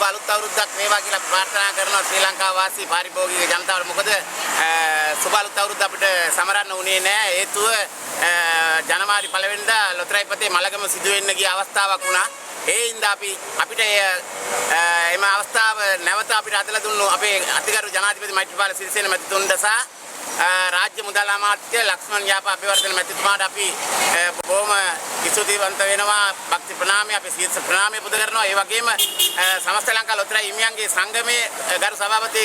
අලුත් අවුරුද්දක් වේවා කියලා ප්‍රාර්ථනා කරනවා ශ්‍රී ලංකා වාසී පාරිභෝගික ජනතාවට. මොකද සුබ අලුත් අවුරුද්ද අපිට සමරන්න උනේ නැහැ. හේතුව ජනවාරි 1 වෙනිදා ලොතරැයිපතේ මළගම සිදු වෙන්න ගිය අවස්ථාවක් වුණා. ඒ හින්දා අපිට එම අවස්ථාව නැවත අපිට අදලා දුන්නු අපේ අතිගරු ජනාධිපති මෛත්‍රීපාල සිරිසේන මැතිතුන්ට සහ රාජ්‍ය මුදල් අමාත්‍ය ලක්ෂ්මන් යාපා අබේවර්ධන මැතිතුමාට අපි බොහොම ස්තුතිවන්ත වෙනවා. භක්ති ප්‍රණාමය අපි සීර්ෂ ප්‍රණාමය පුද කරනවා. ඒ වගේම සමස්ත ලංකා ලොතරැයි හිමියන්ගේ සංගමයේ ගරු සභාපති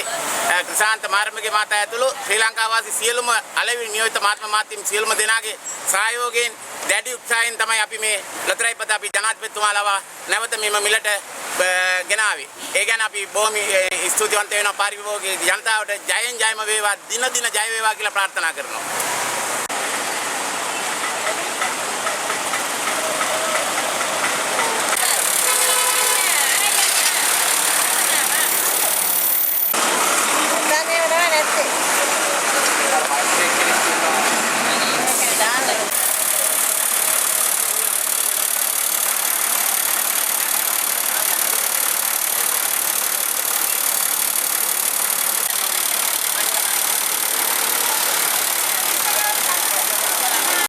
ක්‍රිසාන්ත මාරමගේ මහතා ඇතුළු ශ්‍රී ලංකා වාසී සියලුම අලෙවි නියෝජිත මහත්ම මාත්‍යින් සියලුම දෙනාගේ සහයෝගයෙන් දැඩි උත්සාහයෙන් තමයි අපි මේ ලොතරැයිපත අපි ජනාධිපතිතුමාලව නැවත මෙම මිලට ගෙනාවේ. ඒ ගැන අපි බොහොම ස්තුතිවන්ත වෙනවා පාරිභෝගික ජනතාවට. ජයෙන් ජයම වේවා, දින දින ජය වේවා කියලා ප්‍රාර්ථනා කරනවා.